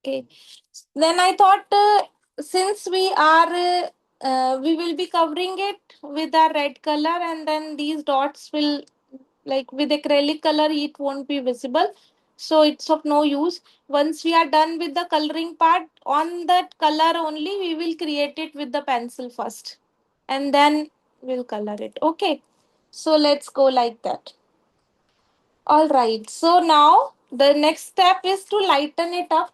Okay. Then I thought, since we will be covering it with our red color, and then these dots will, like with acrylic color, it won't be visible. So it's of no use. Once we are done with the coloring part, on that color only, we will create it with the pencil first. And then we'll color it. Okay. So let's go like that. All right. So now the next step is to lighten it up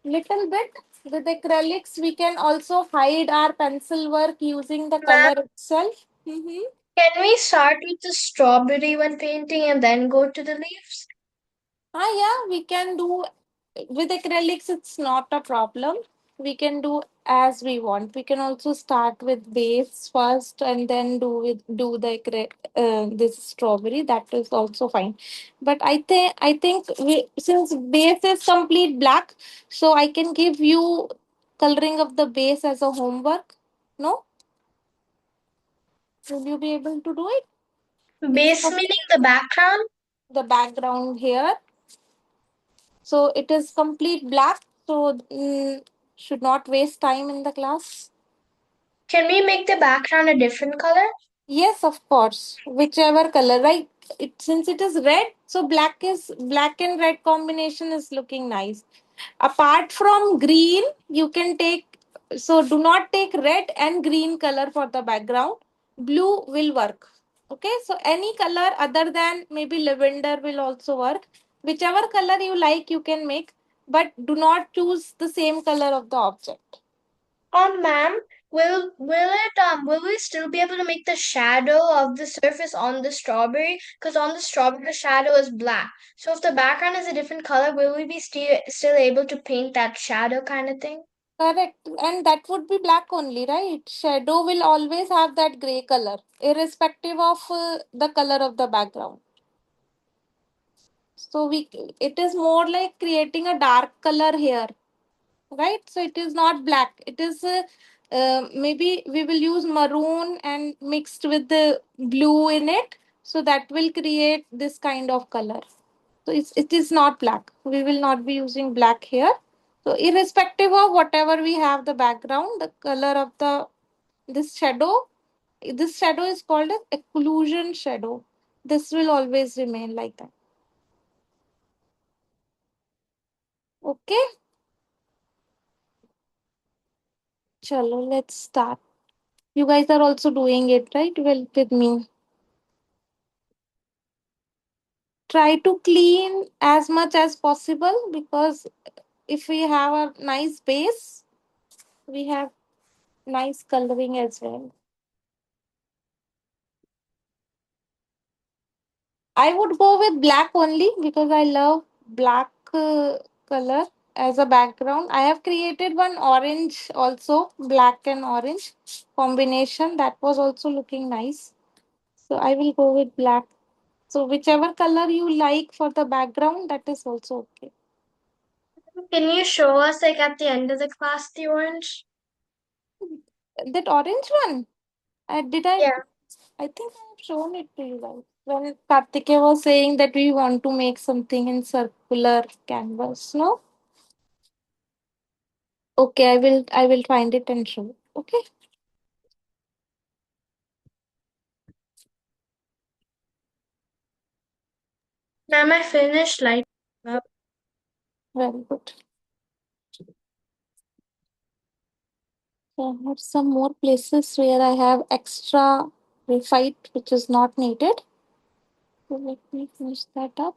little bit. With acrylics, we can also hide our pencil work using the Ma'am, color itself. Mm-hmm. can we start with the strawberry when painting and then go to the leaves? Ah, yeah, we can do with acrylics, it's not a problem. We can do as we want. We can also start with base first and then do the this strawberry. That is also fine. But I think since base is complete black, so I can give you coloring of the base as a homework. No, will you be able to do it? It's Base meaning the background? the background here. So it is complete black. So should not waste time in the class. Can we make the background a different color? Yes, of course. Whichever color, right? It since it is red, so black and red combination is looking nice. Apart from green, you can take, so do not take red and green color for the background. Blue will work. Okay, so any color other than maybe lavender will also work. Whichever color you like, you can make, but do not choose the same color of the object. Ma'am, will we still be able to make the shadow of the surface on the strawberry? Because on the strawberry the shadow is black. So if the background is a different color, will we be still able to paint that shadow kind of thing? Correct. And that would be black only, right? Shadow will always have that gray color, irrespective of the color of the background. So it is more like creating a dark color here, right? So it is not black. It is maybe we will use maroon and mixed with the blue in it. So that will create this kind of color. So it is not black. We will not be using black here. So irrespective of whatever we have the background, the color of the this shadow is called as occlusion shadow. This will always remain like that. Okay, chalo, let's start. You guys are also doing it, right? Well, with me. Try to clean as much as possible because if we have a nice base, we have nice coloring as well. I would go with black only because I love black color as a background. I have created one orange also, black and orange combination that was also looking nice. So I will go with black. So whichever color you like for the background, that is also okay. Can you show us like at the end of the class the orange? That orange one, did I? Yeah. I think I have shown it to you guys. When Kartike was saying that we want to make something in circular canvas, no? Okay, I will find it and show. Okay, Ma'am, I finished light up. very good. So I have some more places where I have extra graphite which is not needed. So let me finish that up.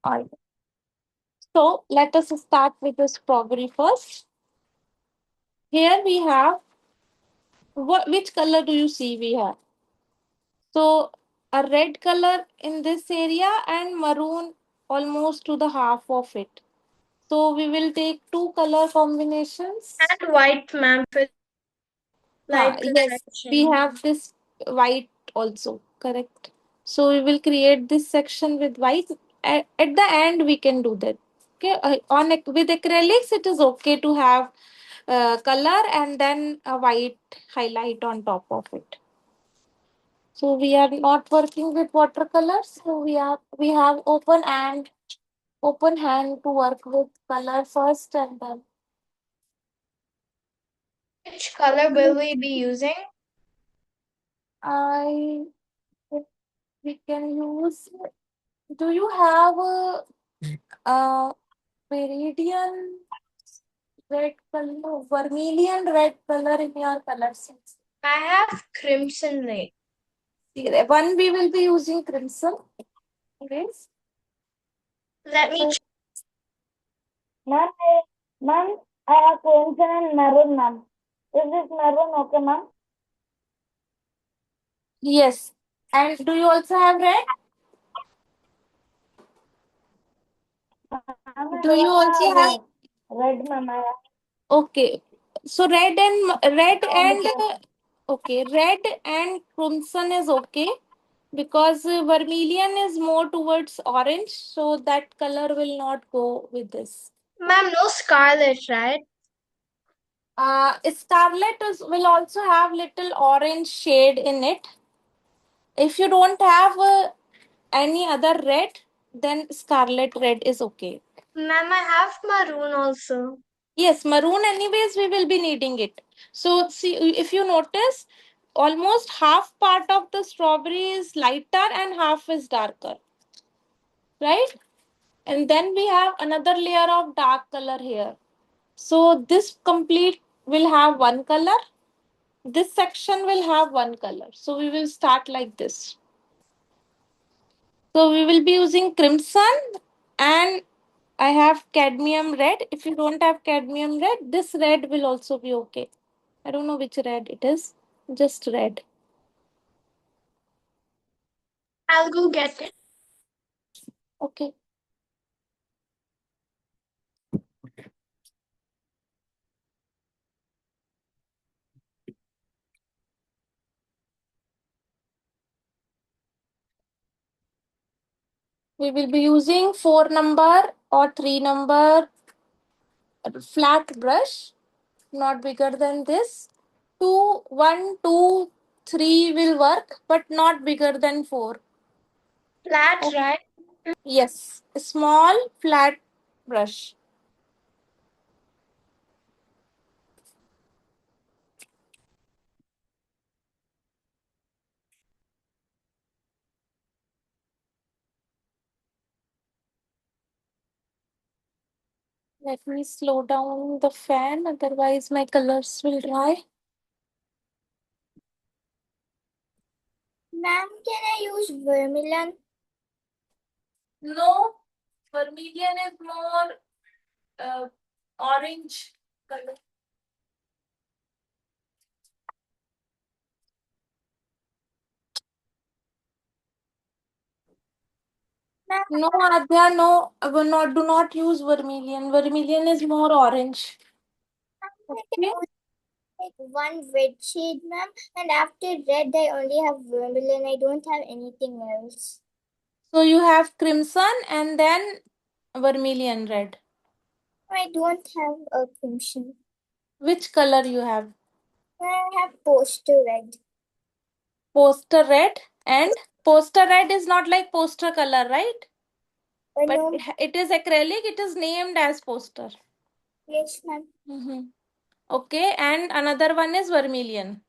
All right. So let us start with the strawberry first. Here we have which color do you see we have? So a red color in this area and maroon almost to the half of it. So we will take two color combinations. And white, ma'am, for light Yes, we protection. have this white also, correct. So we will create this section with white. At the end we can do that. Okay, with acrylics it is okay to have color and then a white highlight on top of it. So we are not working with watercolors. So we have open hand to work with color first, and then Which color will we be using? I we can use. Do you have a Viridian red color, vermilion red color in your color set? I have crimson red. One we will be using crimson. Yes. Let me check. Ma'am, ma'am, I have crimson and maroon, ma'am. Is this maroon okay, ma'am? Yes. And do you also have red? Do you also have red, ma'am? Okay. So red and crimson is okay because vermilion is more towards orange, so that color will not go with this. Ma'am, no scarlet, right? Scarlet will also have little orange shade in it. If you don't have any other red, then scarlet red is okay. Ma'am, I have maroon also. Yes, maroon anyways we will be needing it. So see, if you notice, almost half part of the strawberry is lighter and half is darker, right? And then we have another layer of dark color here. So this complete will have one color. This section will have one color. So we will start like this. So we will be using crimson, and I have cadmium red. If you don't have cadmium red, this red will also be okay. I don't know which red it is. Just red. I'll go get it. Okay. We will be using 4 number or 3 number flat brush, not bigger than this. 2, 1, 2, 3 will work, but not bigger than 4. Flat, Oh, right? yes, a small flat brush. Let me slow down the fan, otherwise my colors will dry. Ma'am, can I use vermilion? No, vermilion is more orange color. No, Adya, no, do not use vermilion. Vermilion is more orange. Okay. Like one red shade, ma'am, and after red, I only have vermilion. I don't have anything else. So you have crimson and then vermilion red. I don't have a crimson. Which color you have? I have poster red. Poster red, and poster red is not like poster color, right? But No, it is acrylic, it is named as poster. yes, ma'am. Okay, and another one is vermilion.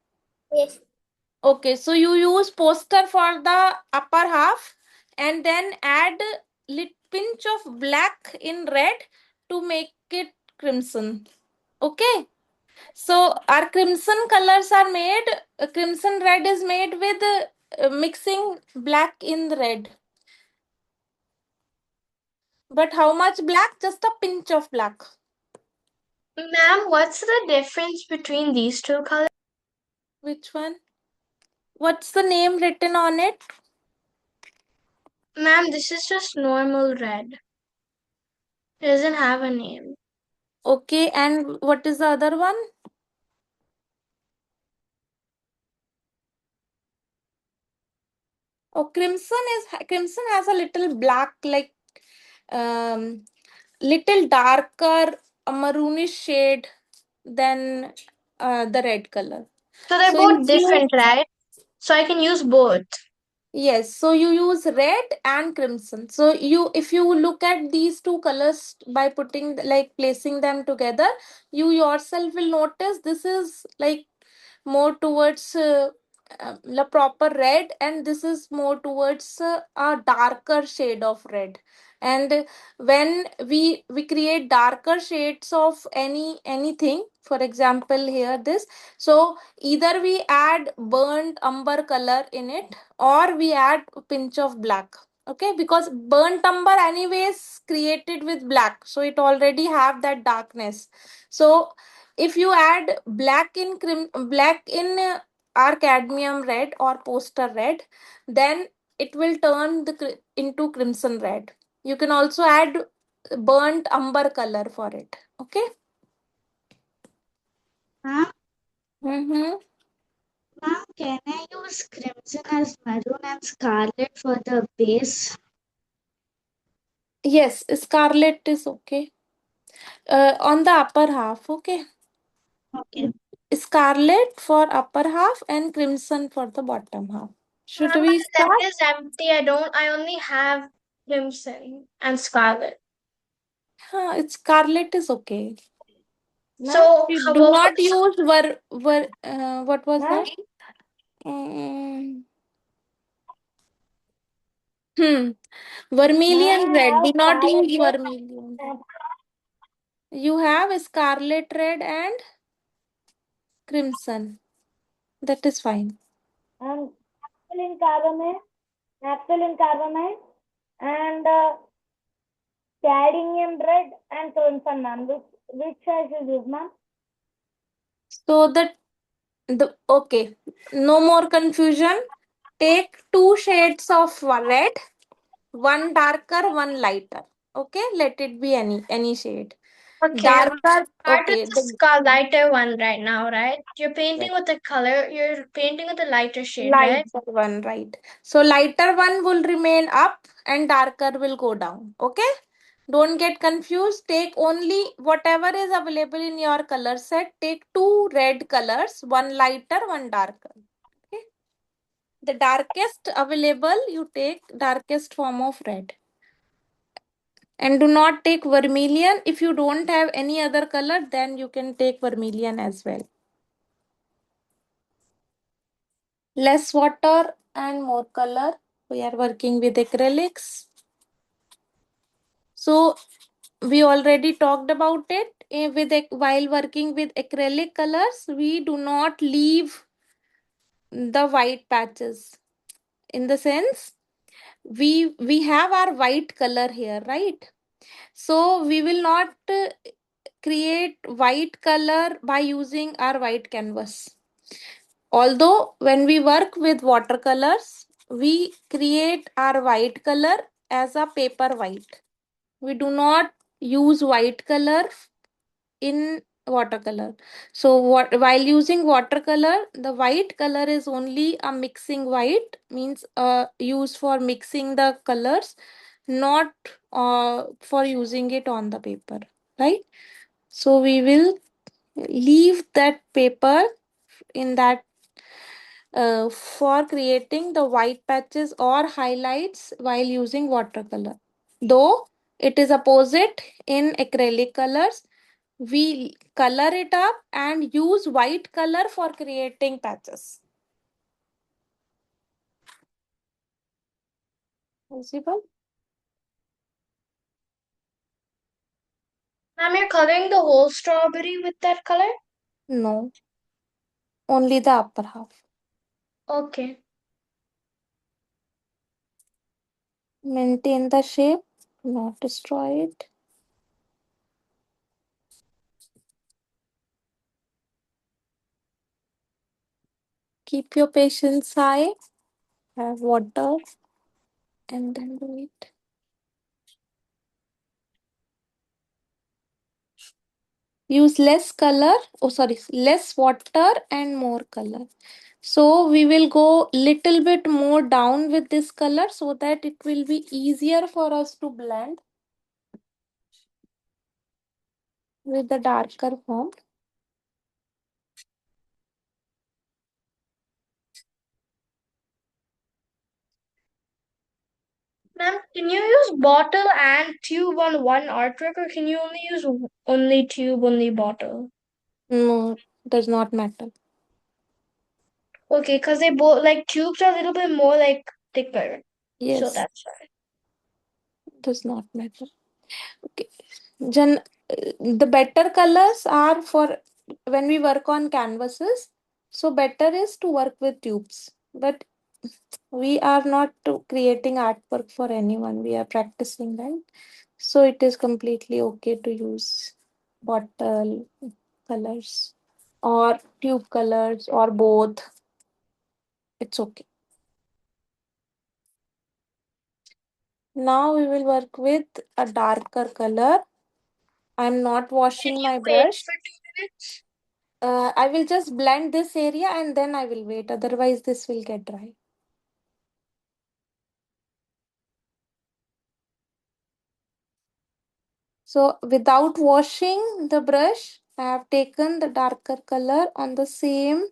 Yes. Okay, so you use poster for the upper half and then add pinch of black in red to make it crimson. Okay, so our crimson colors are made, crimson red is made with mixing black in the red. But how much black? Just a pinch of black. Ma'am, what's the difference between these two colors? Which one? What's the name written on it? Ma'am, this is just normal red. It doesn't have a name. Okay, and what is the other one? Oh, crimson has a little black like um, little darker, a maroonish shade than the red color. So they're So if both you different, right? So I can use both. Yes, so you use red and crimson. So if you look at these two colors by putting, like placing them together, you yourself will notice this is like more towards the proper red, and this is more towards a darker shade of red. And when we create darker shades of anything, for example here this, so either we add burnt umber color in it, or we add a pinch of black. Okay, because burnt umber anyways created with black, so it already have that darkness. So if you add black in our cadmium red or poster red, then it will turn into crimson red. You can also add burnt umber color for it. Okay. Ma'am, Mm-hmm. ma'am, can I use crimson as maroon and scarlet for the base? Yes, scarlet is okay. On the upper half. Okay. Okay. Scarlet for upper half and crimson for the bottom half. Should Ma'am, we my set start? is empty. I only have crimson and scarlet. It's scarlet is okay. Ma'am, So we how do about not use what was that? Mm, hmm. Vermilion red. Do not use vermilion red. You have scarlet red and crimson. That is fine. And naphthalene carbamide, naphthalene carbamide, and cadmium red and crimson, ma'am. Which I should use, ma'am? So the okay, no more confusion. Take two shades of red, one darker, one lighter. Okay, let it be any shade. okay? Darker, Start with okay. the The lighter one right now, right? You're painting with the color. You're painting with the lighter shade, right? lighter one, right? So lighter one will remain up and darker will go down. Okay. Don't get confused. Take only whatever is available in your color set. Take two red colors, one lighter, one darker. Okay. The darkest available, you take darkest form of red. And do not take vermilion. If you don't have any other color, then you can take vermilion as well. Less water and more color. We are working with acrylics. So we already talked about it. While working with acrylic colors, we do not leave the white patches. In the sense, we have our white color here, right? So we will not create white color by using our white canvas. Although when we work with watercolors, we create our white color as a paper white. We do not use white color in watercolor. So while using watercolor, the white color is only a mixing white, means used for mixing the colors, not for using it on the paper, right? So we will leave that paper in that for creating the white patches or highlights while using watercolor. Though it is opposite in acrylic colors, we color it up and use white color for creating patches. Visible? Ma'am, you're coloring the whole strawberry with that color? No, only the upper half. Okay. Maintain the shape, not destroy it. Keep your patience high. Have water and then do it. Use less color, oh sorry, less water and more color. So we will go little bit more down with this color so that it will be easier for us to blend. with the darker form. Ma'am, can you use bottle and tube on one artwork, or can you only use only tube, only bottle? No, does not matter. Okay, because they both like tubes are a little bit more like thicker, so Yes, that's why. does not matter. Okay. Gen- the better colors are for when we work on canvases. So better is to work with tubes. But we are not creating artwork for anyone. We are practicing, right? So it is completely okay to use bottle colors or tube colors or both. It's okay. Now we will work with a darker color. I'm not Can washing you my wait brush. for 2 minutes? I will just blend this area and then I will wait. Otherwise, this will get dry. So, without washing the brush, I have taken the darker color on the same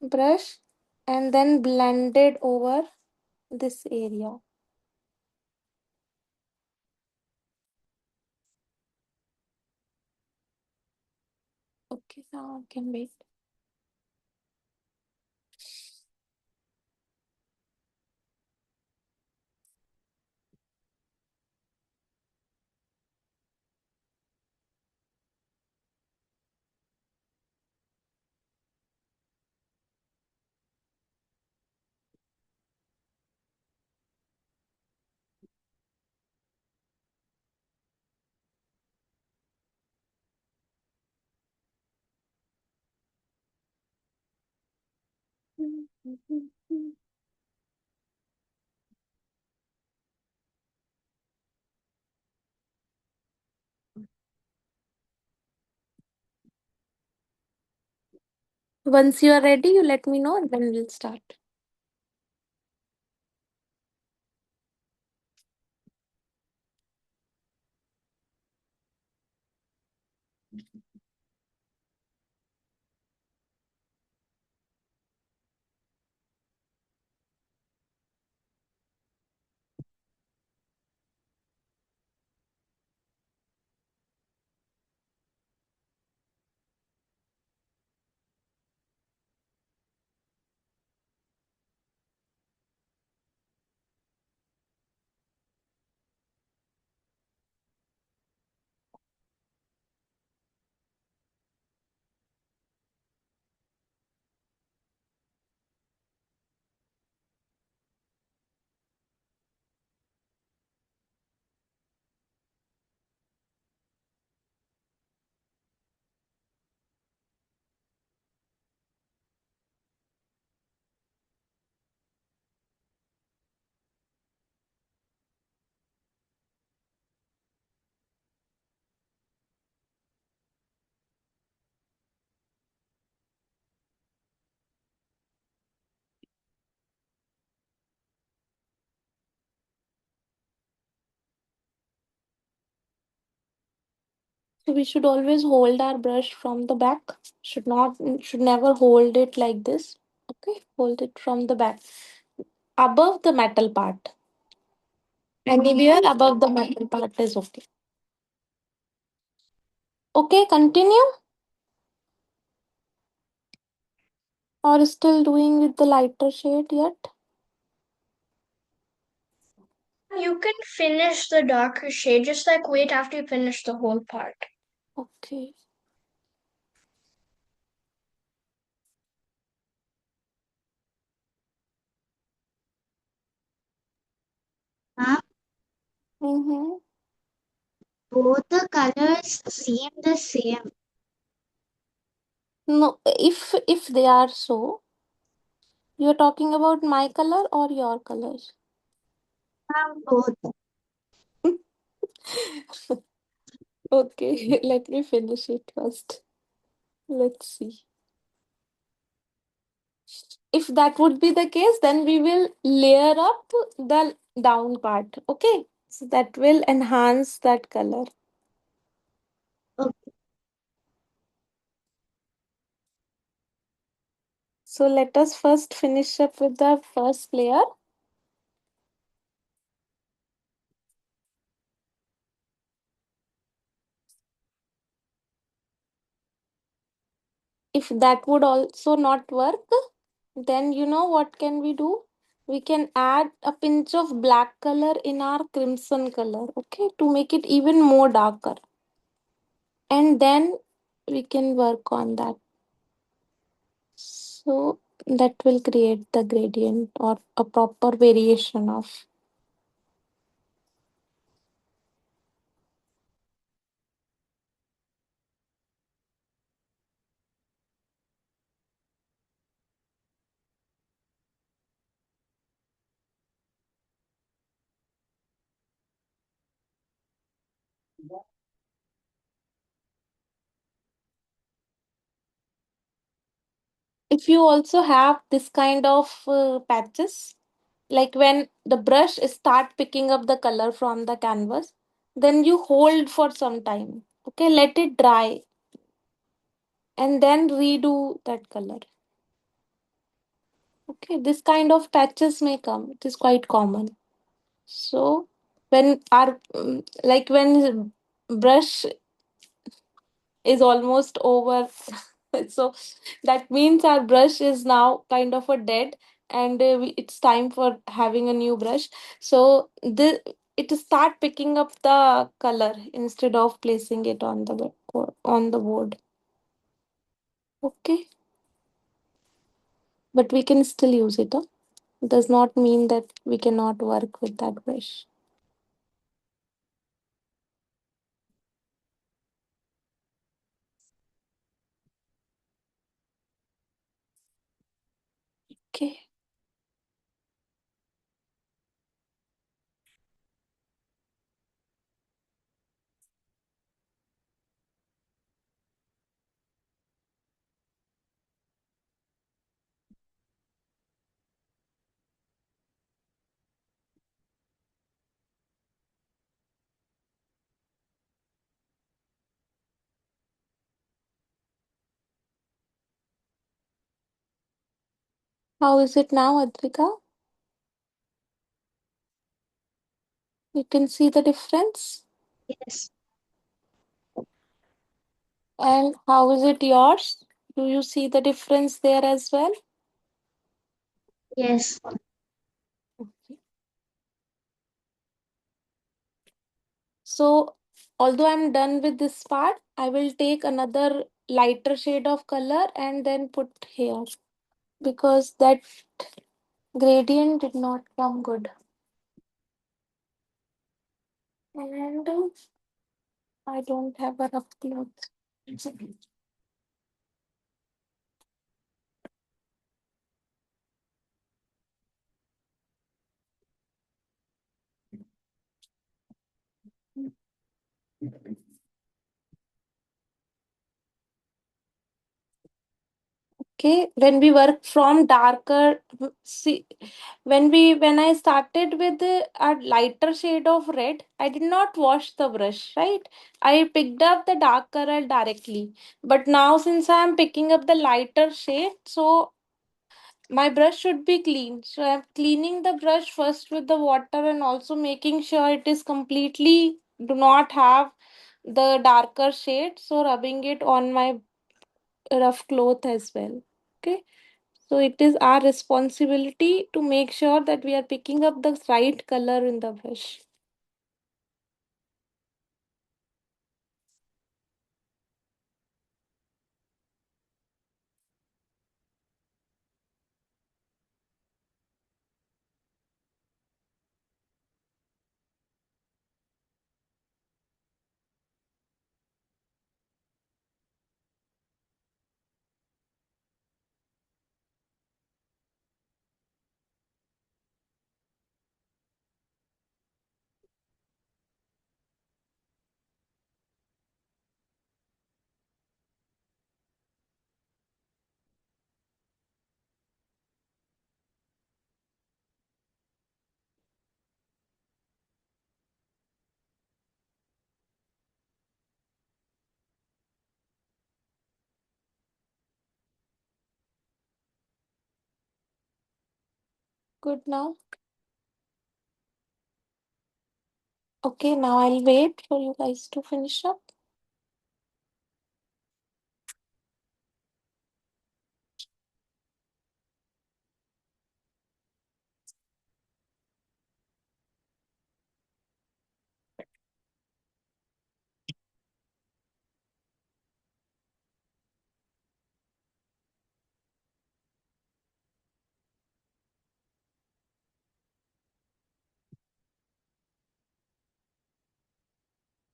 brush and then blended over this area. Okay, now I can wait. Once you are ready, you let me know and then we'll start. So we should always hold our brush from the back. Should never hold it like this. Okay, hold it from the back. Above the metal part. Anywhere above the metal part is okay. Okay, continue. Or still doing with the lighter shade yet? You can finish the darker shade, just like wait after you finish the whole part. Okay. Ma'am, Mm-hmm. both the colors seem the same. No, if they are so, you're talking about my color or your colors? Ma'am, both. Okay, let me finish it first. Let's see. If that would be the case, then we will layer up the down part. Okay, so that will enhance that color. So let us first finish up with the first layer. If that would also not work, then you know what can we do? We can add a pinch of black color in our crimson color, okay, to make it even more darker. And then we can work on that. So that will create the gradient or a proper variation of. If you also have this kind of patches, like when the brush start picking up the color from the canvas, then you hold for some time, okay, let it dry, and then redo that color. Okay, this kind of patches may come, it is quite common. So when our like when brush is almost over, so that means our brush is now kind of a dead, and it's time for having a new brush. So the it start picking up the color instead of placing it on the on the board. Okay, but we can still use it, huh? Does not mean that we cannot work with that brush. Okay. How is it now, Advika? You can see the difference. Yes. And how is it yours? Do you see the difference there as well? Yes. So, although I'm done with this part, I will take another lighter shade of color and then put here because that gradient did not come good. And I don't have a rough cloth. Okay, when we work from darker, see, when I started with a lighter shade of red, I did not wash the brush, right? I picked up the dark color directly. But now since I am picking up the lighter shade, so my brush should be clean. So I'm cleaning the brush first with the water and also making sure it is completely do not have the darker shade. So rubbing it on my rough cloth as well. Okay. So it is our responsibility to make sure that we are picking up the right color in the brush. Good now. Okay, now I'll wait for you guys to finish up.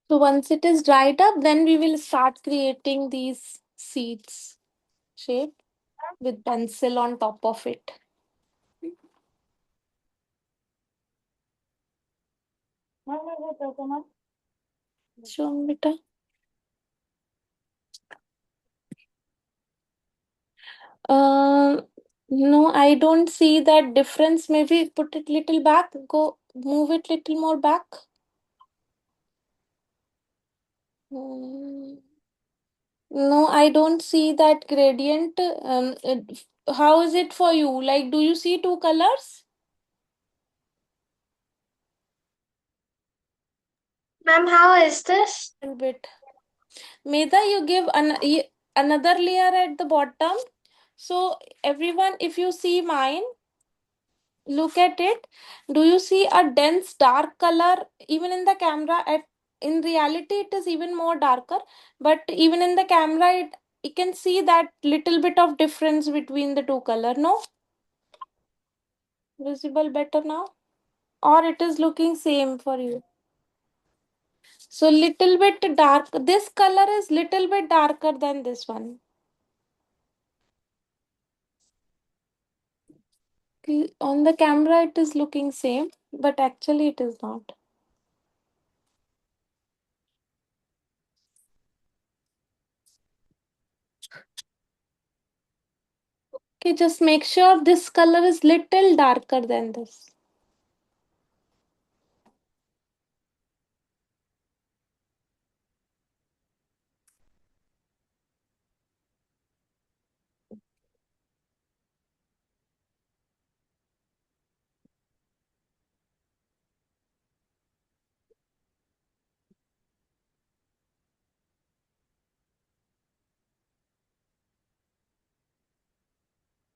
So once it is dried up, then we will start creating these seeds shape with pencil on top of it. Show me, beta. Uh, no, I don't see that difference. Maybe put it little back. Go move it little more back. Hmm. No, I don't see that gradient. How is it for you? Like, do you see two colors? Ma'am, how is this? A little bit. Medha, you give another layer at the bottom. So everyone, if you see mine, look at it. Do you see a dense dark color even in the camera? In reality, it is even more darker. But even in the camera, you can see that little bit of difference between the two color. No, visible better now, or it is looking same for you. So little bit dark. This color is little bit darker than this one. On the camera, it is looking same, but actually it is not. Okay, just make sure this color is little darker than this.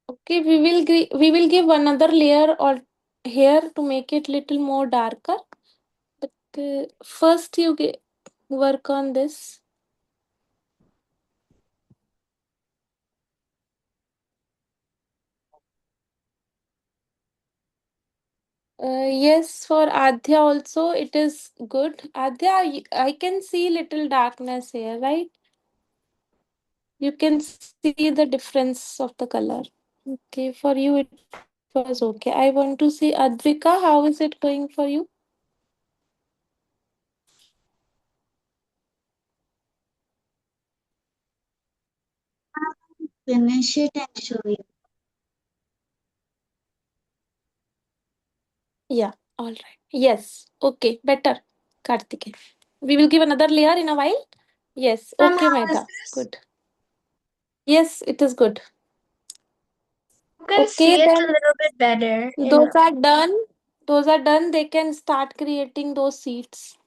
Okay, we will give another layer or here to make it little more darker. But first you work on this. Yes, for Adhya also it is good. Adhya, I can see little darkness here, right? You can see the difference of the color. Okay, for you it was okay. I want to see Advika. How is it going for you? Finish it and show you. Yeah, all right. Yes, okay, better. Kartike. We will give another layer in a while. Yes, Ma'am, okay, how is Maida. this? Good. Yes, it is good. You can Okay, see it a then little bit better in. those are done. Those are done. They can start creating those seats.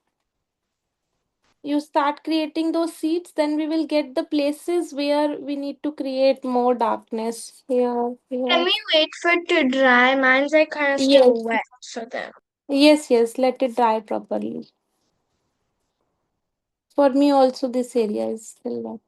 You start creating those seats, then we will get the places where we need to create more darkness. Here, Can here. we wait for it to dry? Mine's like kind of still Yes, wet, so then. yes, yes. Let it dry properly. For me, also, this area is still wet.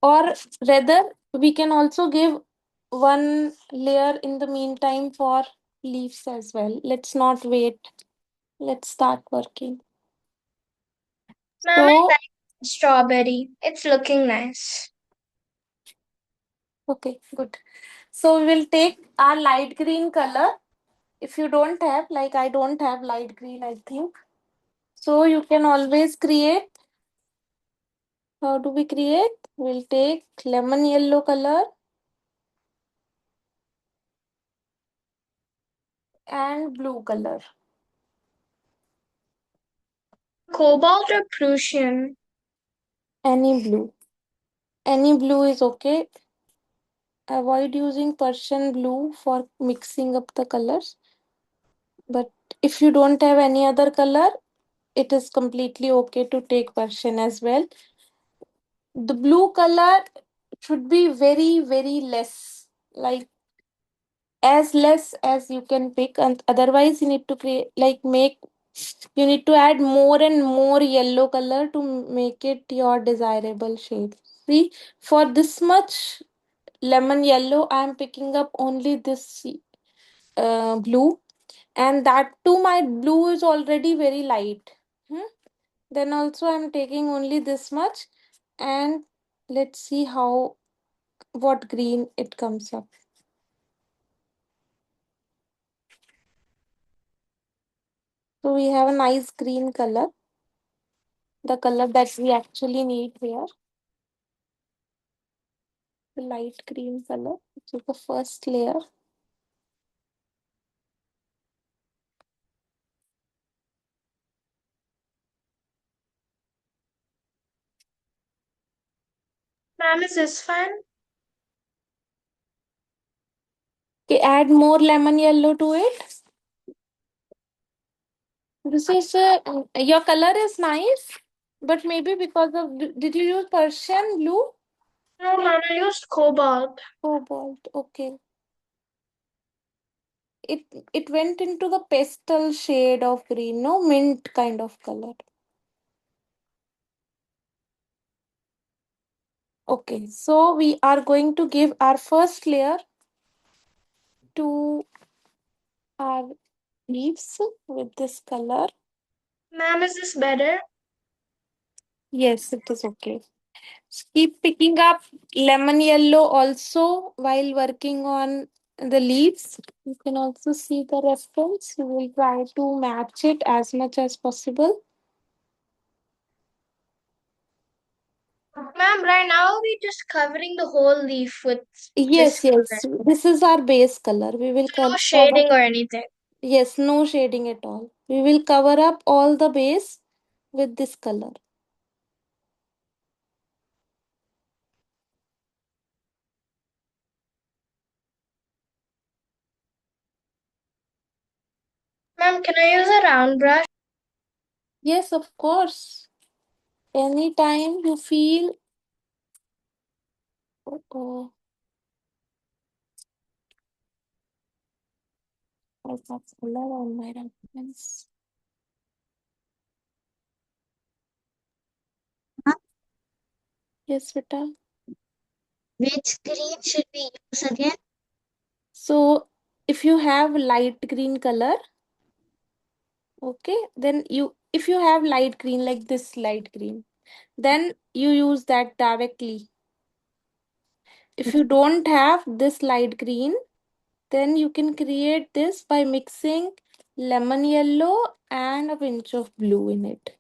Or rather, we can also give one layer in the meantime for leaves as well. Let's not wait. Let's start working. Ma'am, I So, like strawberry. It's looking nice. Okay, good. So we will take our light green color. If you don't have, like I don't have light green, I think. So you can always create. How do we create? We'll take lemon yellow color and blue color. Cobalt or Prussian? Any blue. Any blue is okay. Avoid using Persian blue for mixing up the colors. But if you don't have any other color, it is completely okay to take Persian as well. The blue color should be very, very less. Like as less as you can pick, and otherwise you need to create like make you need to add more and more yellow color to make it your desirable shade. See, for this much lemon yellow I am picking up only this blue, and that too my blue is already very light. Hmm? Then also I'm taking only this much, and let's see how what green it comes up. So we have a nice green color, the color that we actually need here, the light green color, which is the first layer. Ma'am, is this fine? Okay, add more lemon yellow to it. This is your color is nice, but maybe because of did you use Persian blue? No, ma'am, I used cobalt. Cobalt. Okay. It went into the pastel shade of green, no mint kind of color. Okay, so we are going to give our first layer to our leaves with this color. Ma'am, is this better? Yes, it is okay. Keep picking up lemon yellow also while working on the leaves. You can also see the reference. You will try to match it as much as possible. Ma'am, right now we're just covering the whole leaf with this Yes, color. yes. This is our base color. We will No cover. shading or anything. Yes, no shading at all. We will cover up all the base with this color. Ma'am, can I use a round brush? Yes, of course. Anytime you feel oh, I got color on my reference. Huh? Yes, beta. Which green should we use again? So if you have light green color, okay, then you if you have light green like this light green, then you use that directly. If you don't have this light green, then you can create this by mixing lemon yellow and a pinch of blue in it.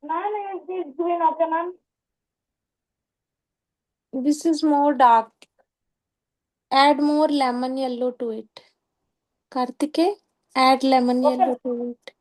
Ma'am, is this green okay, ma'am? This is more dark. Add more lemon yellow to it. Kartike, add lemon yellow to it.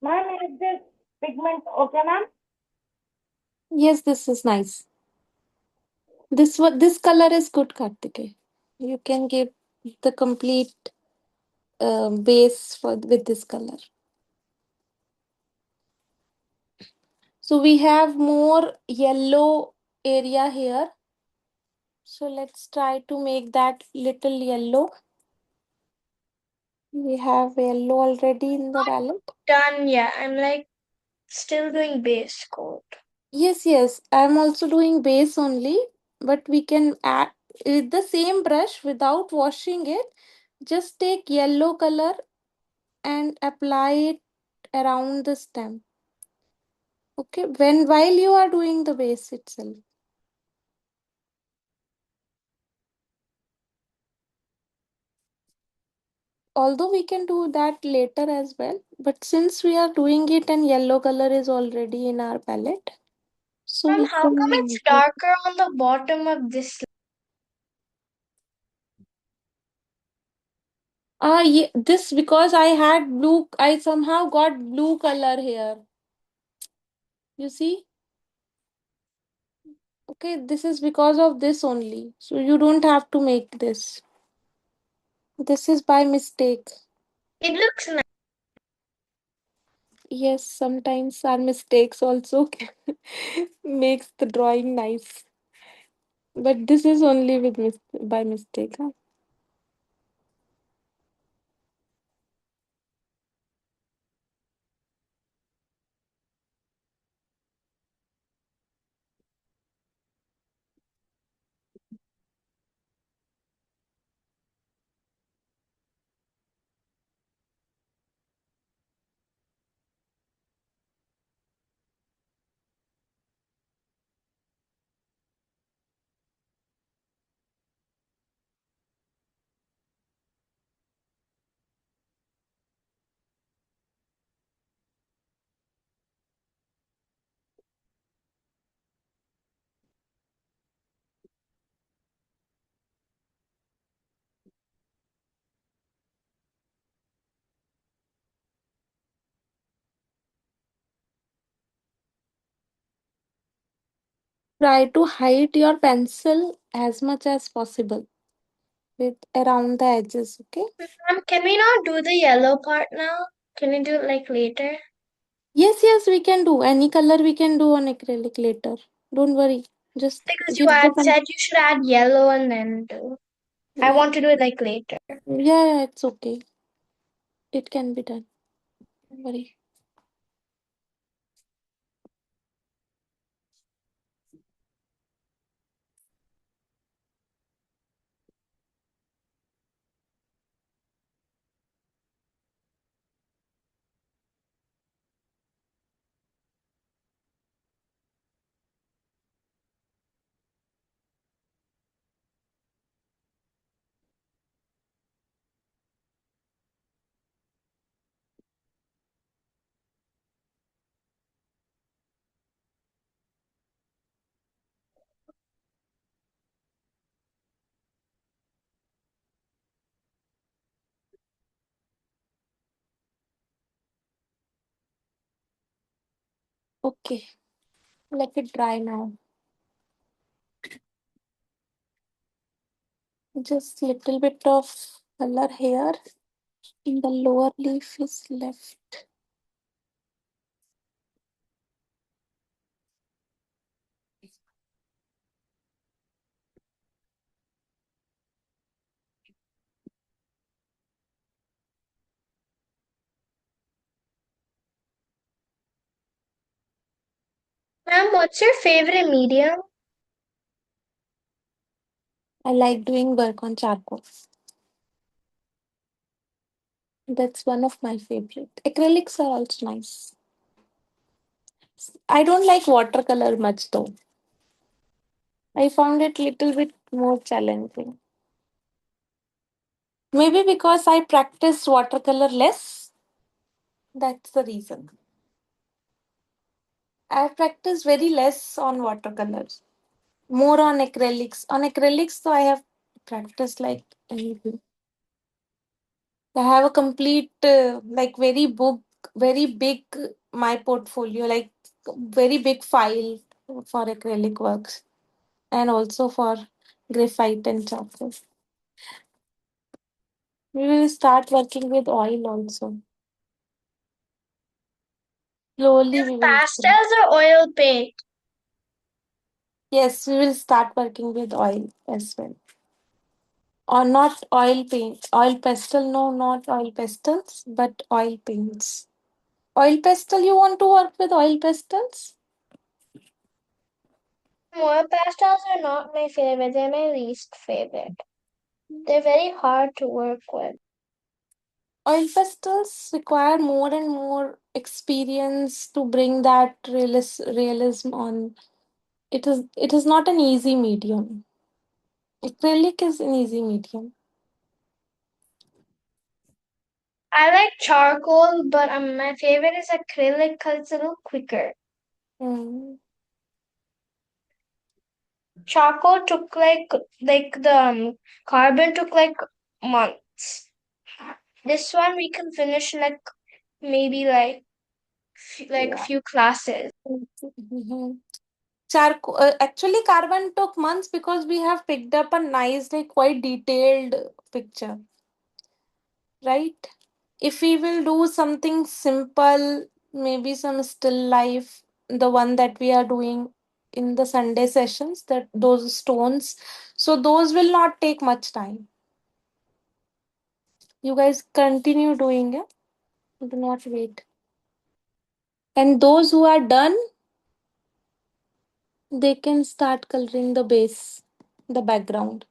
Ma'am, is this pigment okay, ma'am? Yes, this is nice. This color is good, Kartike. You can give the complete base for with this color. So we have more yellow area here. So let's try to make that little yellow. We have yellow already in the palette. Done, yeah. I'm like still doing base coat. Yes, yes. I'm also doing base only, but we can add with the same brush without washing it. Just take yellow color and apply it around the stem. Okay, when while you are doing the base itself. Although we can do that later as well, but since we are doing it and yellow color is already in our palette, so we How come it's can. darker on the bottom of this? Yeah, this because I had blue, I somehow got blue color here. You see? Okay, this is because of this only. So you don't have to make this. This is by mistake. It looks nice. Yes, sometimes our mistakes also makes the drawing nice. But this is only with by mistake. Huh? Try to hide your pencil as much as possible with around the edges. Okay. Can we not do the yellow part now? Can we do it like later? Yes, yes, we can do any color. We can do on acrylic later. Don't worry. Just Because you give the had said you should add yellow and then do. I yeah, want to do it like later. yeah, it's okay. It can be done. Don't worry. Okay, let it dry now. Just little bit of color here in the lower leaf is left. Ma'am, what's your favorite medium? I like doing work on charcoal. That's one of my favorite. Acrylics are also nice. I don't like watercolor much though. I found it little bit more challenging. Maybe because I practice watercolor less. That's the reason. I practice very less on watercolors. More on acrylics. On acrylics, though, I have practiced like anything. I have a complete, like very book very big my portfolio, like very big file for acrylic works and also for graphite and charcoal. We will start working with oil also. Slowly we will see. Pastels or oil paint? Yes, we will start working with oil as well. Or not oil paint, oil pastel, no, not oil pastels, but oil paints. Oil pastel, you want to work with oil pastels? Oil pastels are not my favorite. They're my least favorite. They're very hard to work with. Oil pastels require more and more experience to bring that realism on. It is not an easy medium. Acrylic is an easy medium. I like charcoal, but my favorite is acrylic because it's a little quicker. Mm. Charcoal took like the carbon took like months. This one we can finish like maybe like a Yeah. few classes. Mhm. Charcoal. Actually, carbon took months because we have picked up a nice, like quite detailed picture, right? If we will do something simple, maybe some still life, the one that we are doing in the Sunday sessions, that those stones, so those will not take much time. You guys continue doing it. Do not wait. And those who are done, they can start coloring the base, the background,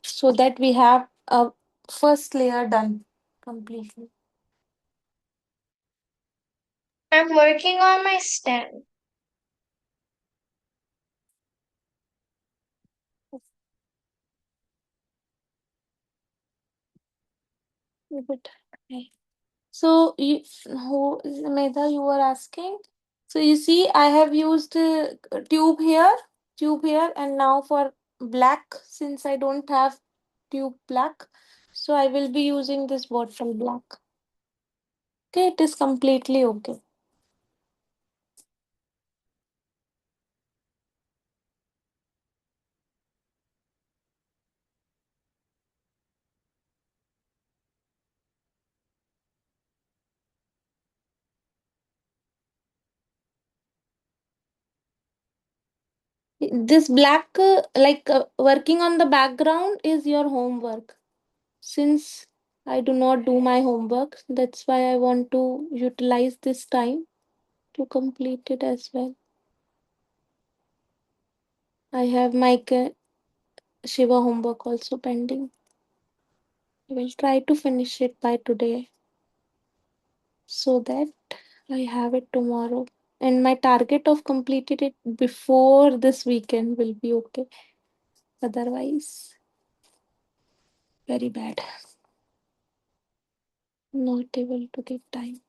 so that we have a first layer done completely. I'm working on my stem. Good. Okay. So, Medha, you were asking. So you see, I have used tube here, and now for black, since I don't have tube black, so I will be using this bottle black. Okay, it is completely okay. This black, working on the background, is your homework. Since I do not do my homework, that's why I want to utilize this time to complete it as well. I have my Shiva homework also pending. I will try to finish it by today so that I have it tomorrow. And my target of completed it before this weekend will be okay. Otherwise, very bad. Not able to get time.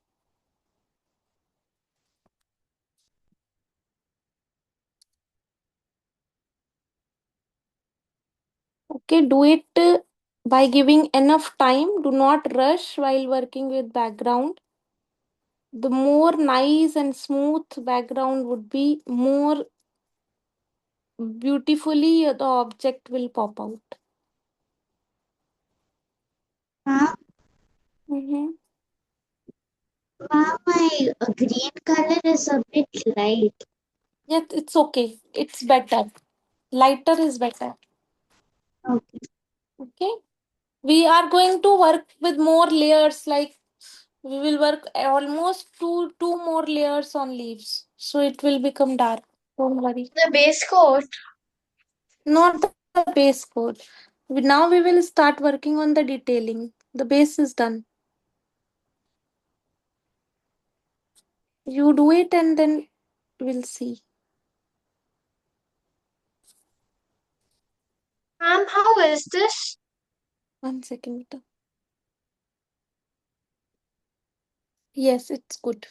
Okay, do it by giving enough time. Do not rush while working with background. The more nice and smooth background would be, more beautifully the object will pop out. Ma'am, Mm-hmm. ma'am, my green color is a bit light. Yes, it's okay. It's better. Lighter is better. Okay. Okay. We are going to work with more layers. Like we will work almost two more layers on leaves. So it will become dark. Don't worry. The base coat. Not the base coat. Now we will start working on the detailing. The base is done. You do it and then we'll see. How is this? 1 second. Yes, it's good.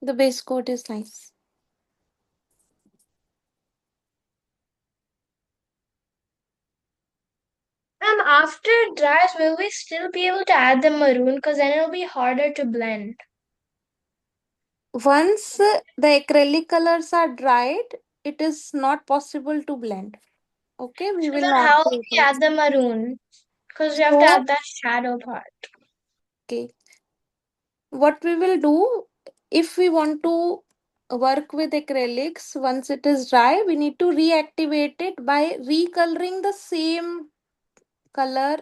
The base coat is nice. After it dries, will we still be able to add the maroon? Because then it'll be harder to blend. Once the acrylic colors are dried, it is not possible to blend. Okay, we So will then not how will do we add it. the maroon? Because we have to So, add that shadow part. okay, what we will do, if we want to work with acrylics, once it is dry, we need to reactivate it by recoloring the same color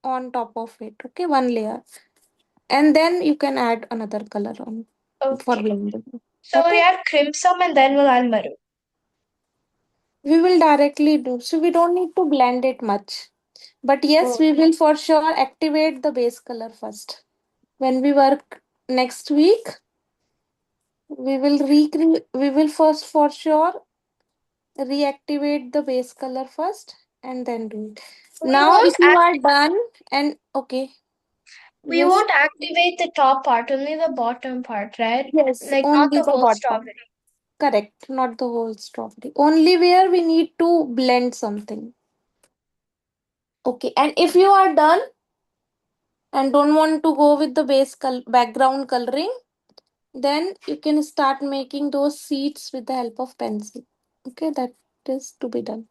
on top of it. Okay, one layer. And then you can add another color on for Okay. blending. So we Okay, add crimson and then we'll add maroon. we will directly do so, we don't need to blend it much. But yes, Oh. we will for sure activate the base color first. When we work next week, we will first for sure reactivate the base color first and then do it. We Now won't if you are done and okay, we yes, won't activate the top part, only the bottom part, right? yes, Like not only the the whole bottom. strawberry. Correct, not the whole strawberry. Only where we need to blend something. Okay, and if you are done and don't want to go with the background coloring, then you can start making those seeds with the help of pencil. Okay, that is to be done.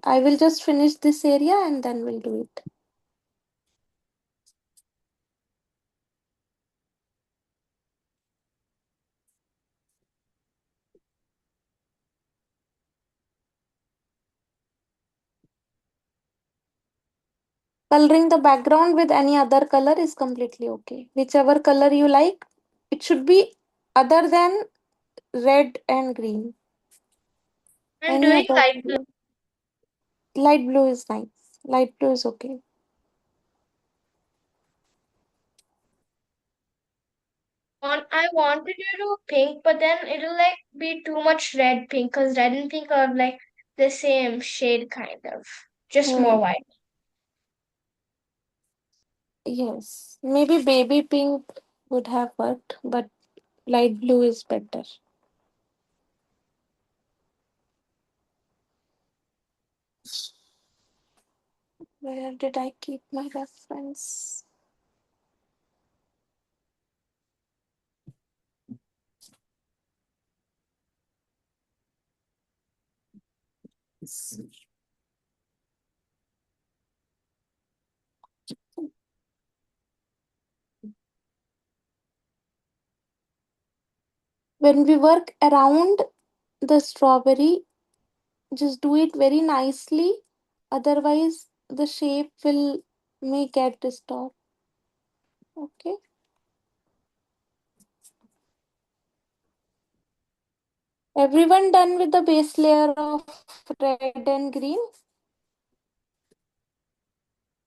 I will just finish this area and then we'll do it. Coloring the background with any other color is completely okay. Whichever color you like, it should be other than red and green. I'm Any doing other light blue. color. Light blue is nice. Light blue is okay. I wanted to do pink, but then it'll like be too much red pink because red and pink are like the same shade kind of, just more Hmm. white. Yes. Maybe baby pink would have worked, but light blue is better. Where did I keep my reference? When we work around the strawberry, just do it very nicely. Otherwise, the shape will may get disturbed. Okay. Everyone done with the base layer of red and green?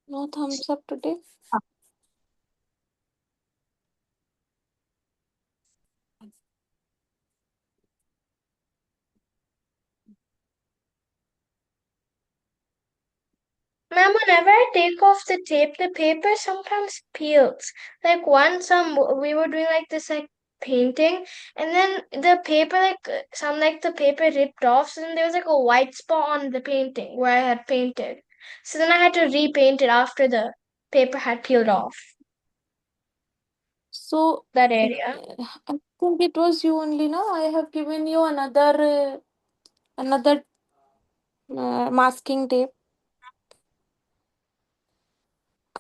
No thumbs up today. Ma'am, whenever I take off the tape, the paper sometimes peels. Like once we were doing like this like painting, and then the paper some like the paper ripped off, so then there was like a white spot on the painting where I had painted. So then I had to repaint it after the paper had peeled off So that area. I think it was you only. No, I have given you another masking tape,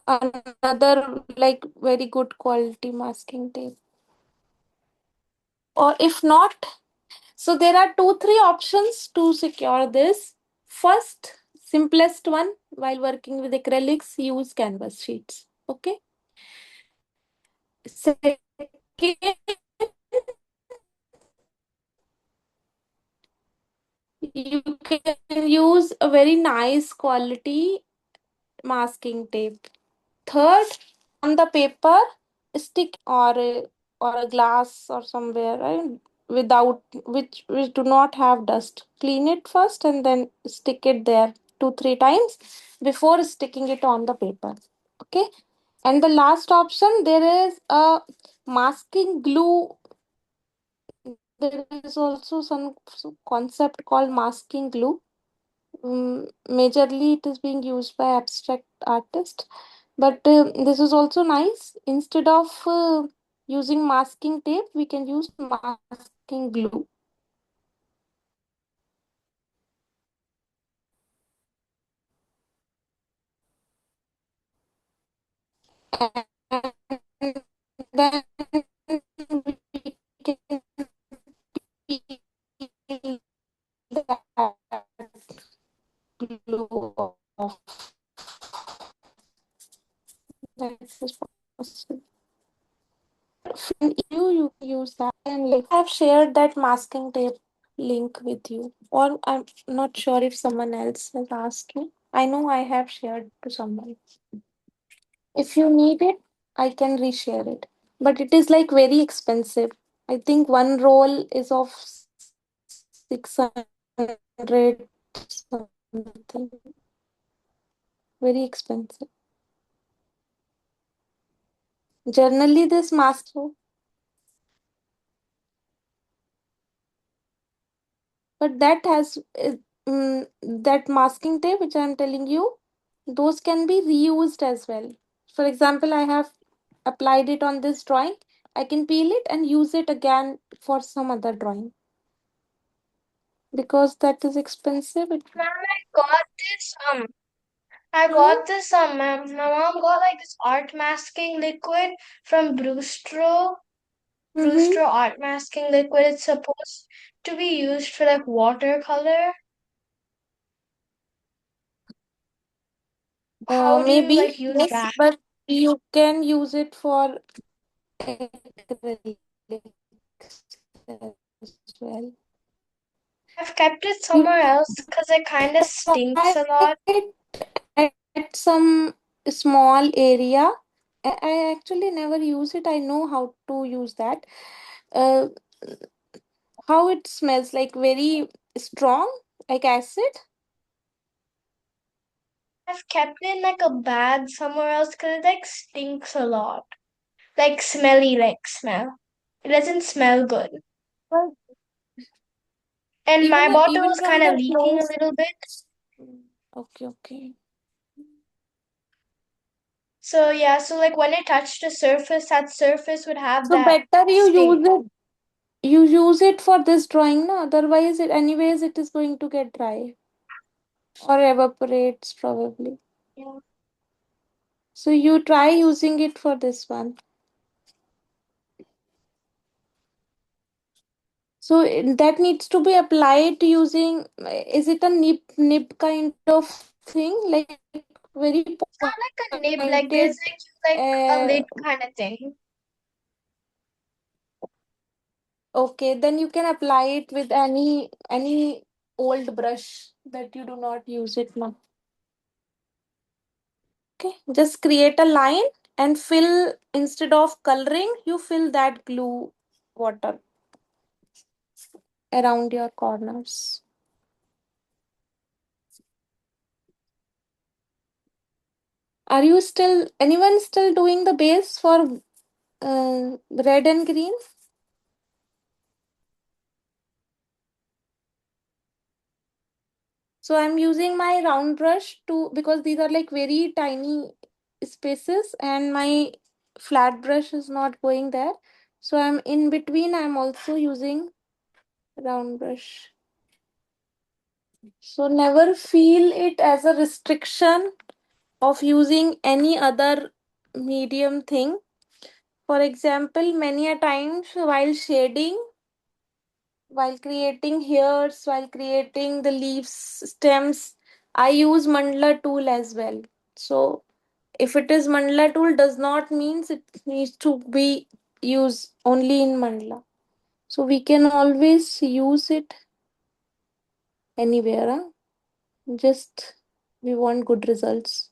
another like very good quality masking tape. Or if not, so there are three options to secure this. First, simplest one, while working with acrylics, use canvas sheets. Okay. Second, you can use a very nice quality masking tape. Third, on the paper, stick or a glass or somewhere, right? Without which do not have dust. Clean it first and then stick it there 2-3 times before sticking it on the paper. Okay. And the last option, there is a masking glue. There is also some concept called masking glue. Majorly, it is being used by abstract artists. But this is also nice. Instead of using masking tape, we can use masking glue. And then we can peel that glue off. That is possible. If you use that, and like I've shared that masking tape link with you, or I'm not sure if someone else has asked you. I know I have shared to someone. If you need it, I can reshare it. But it is like very expensive. I think one roll is of 600 something. Very expensive. Generally, this mask, but that has that masking tape which I'm telling you, those can be reused as well. For example, I have applied it on this drawing. I can peel it and use it again for some other drawing. Because that is expensive. Ma'am, got this I Mhm. got this my mom got like this art masking liquid from Mm-hmm. Brewster art masking liquid. It's supposed to be used for like watercolor. How do you Maybe like use yes, that? but you can use it for acrylics as well. I've kept it You somewhere else because it kind of stinks try a lot. it at some small area. I actually never use it. I know how to use that. Uh, how it smells like very strong, like acid. I've kept it in like a bag somewhere else because it like stinks a lot. Like smelly like smell. It doesn't smell good. Well, And my bottle even was from kind of the leaking a clothes. little bit. Okay, okay. So yeah, so like when it touched the surface, that surface would have So that better you stink. use it. You use it for this drawing, no? Otherwise, anyways, it is going to get dry or evaporates probably. Yeah. So you try using it for this one. So that needs to be applied using. Is it a nib kind of thing, like very It's not like a nib, like pointed? there's like a Uh, lid kind of thing. okay, then you can apply it with any old brush that you do not use it now. Okay, just create a line and fill, instead of coloring, you fill that glue water around your corners. Are you still, anyone still doing the base for red and green? So I'm using my round brush to, because these are like very tiny spaces and my flat brush is not going there. So I'm in between, I'm also using round brush. So never feel it as a restriction of using any other medium thing. For example, many a times while shading, while creating hairs, while creating the leaves, stems, I use mandala tool as well. So if it is mandala tool, does not means it needs to be used only in mandala. So we can always use it anywhere. Huh? Just we want good results.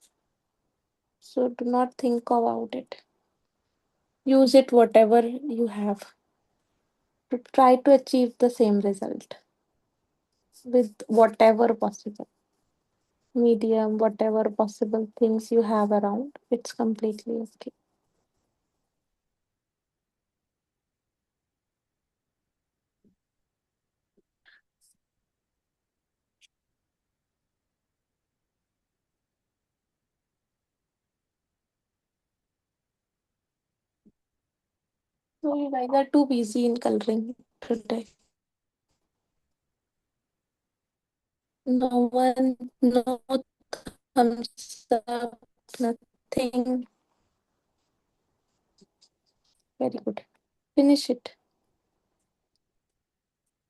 So do not think about it. Use it whatever you have to try to achieve the same result with whatever possible medium, whatever possible things you have around. It's completely okay. So you guys are too busy in coloring today. No one, no thumbs up, nothing. Very good. Finish it.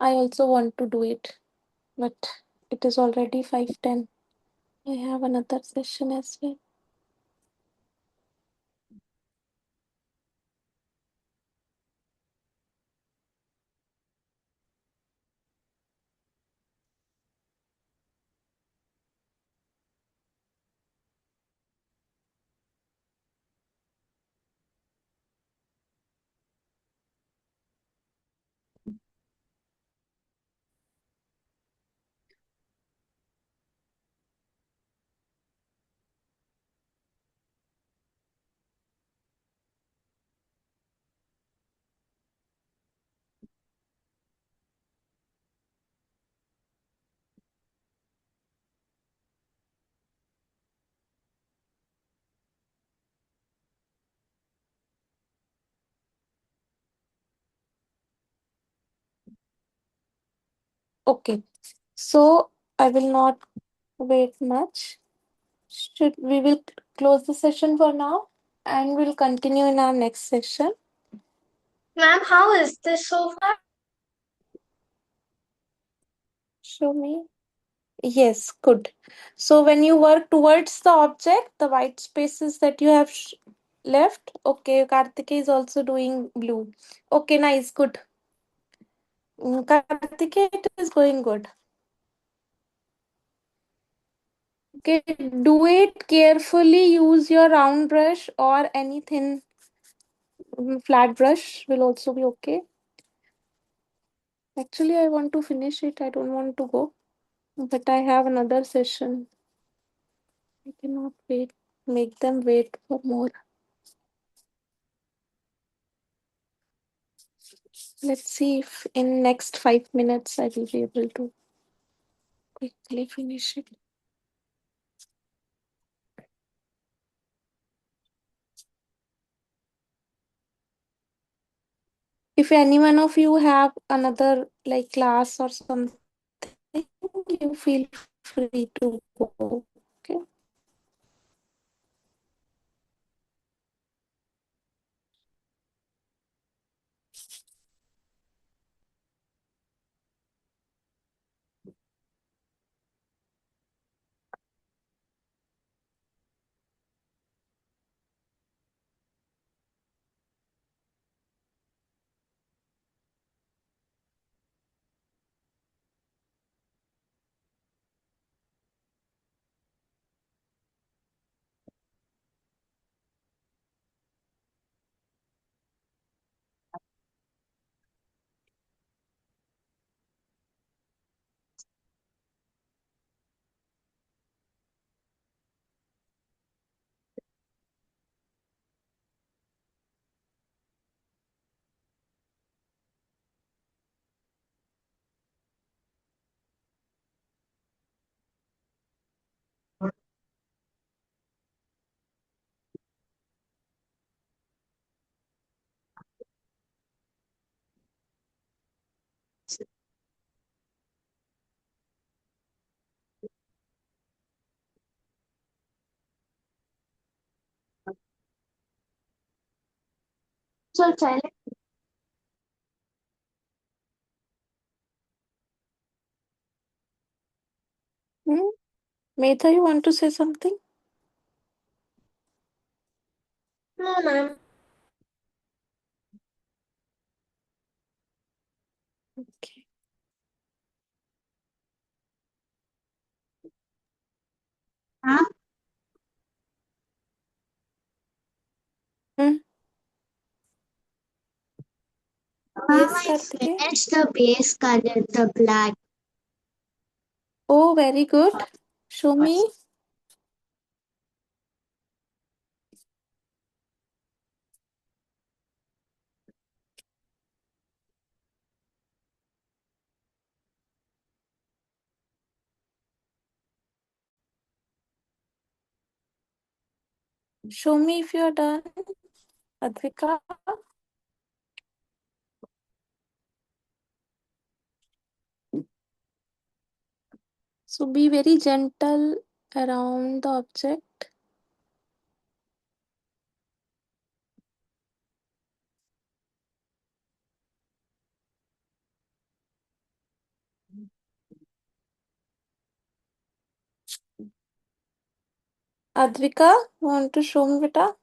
I also want to do it, but it is already 5:10. I have another session as well. Okay, so I will not wait much. Should we will close the session for now and we'll continue in our next session. Ma'am, how is this so far? Show me. Yes, good. So when you work towards the object, the white spaces that you have left, okay, Kartike is also doing blue. Okay, nice, good. Kartike, it is going good. Okay, do it carefully. Use your round brush or any thin flat brush will also be okay. Actually, I want to finish it. I don't want to go, but I have another session. I cannot wait. Make them wait for more. Let's see if in next 5 minutes I will be able to quickly finish it. If any one of you have another like class or something, you feel free to go. Okay. So silent. Hmm? Metha, you want to say something? No, ma'am. Okay. Ma'am, Hmm? ma'am, Yes, I Kartike. finished the base color, the black. Oh, very good. Show me. Show me if you are done. Advika. So be very gentle around the object. Advika, want to show me beta?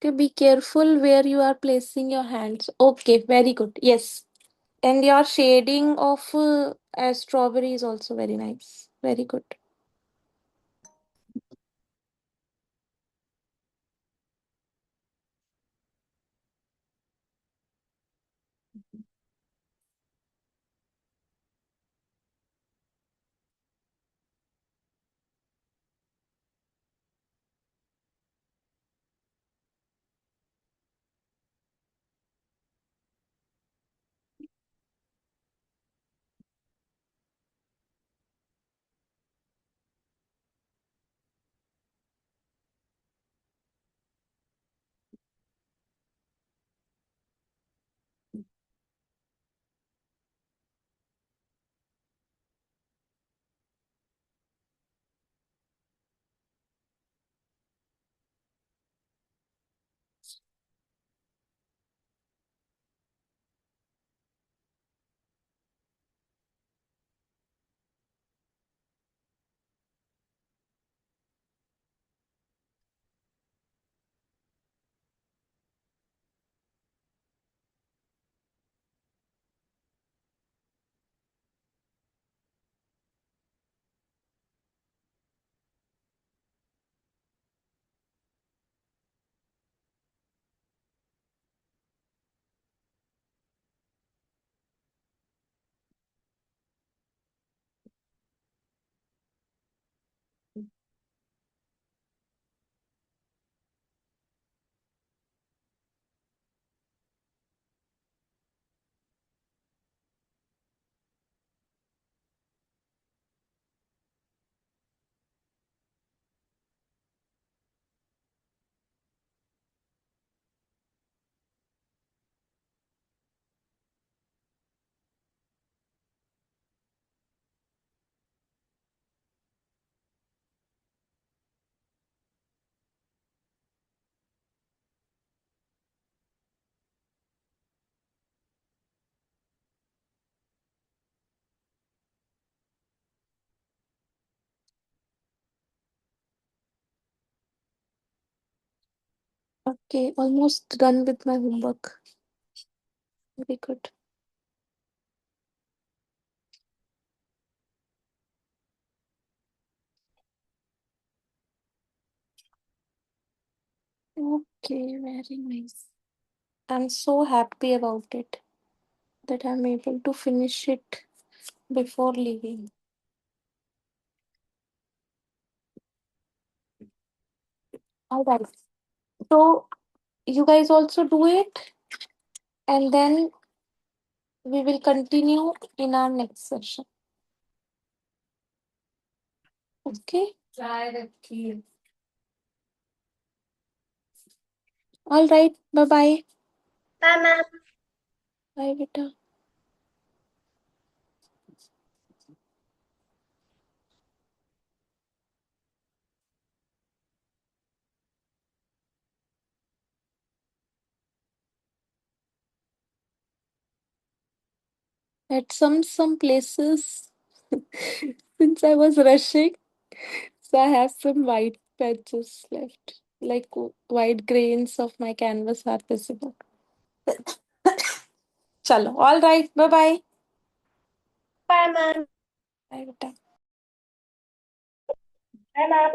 Okay, be careful where you are placing your hands. Okay, very good. Yes. And your shading of strawberry is also very nice. Very good. Okay, almost done with my homework. Very good. Okay, very nice. I'm so happy about it that I'm able to finish it before leaving. All right. So you guys also do it, and then we will continue in our next session. Okay. Try the key. All right. Bye bye. Bye, ma'am. Bye, beta. At some places, since I was rushing, so I have some white patches left, like white grains of my canvas are visible. Chalo. All right. Bye bye. Bye, ma'am. Bye, beta. Bye, ma'am.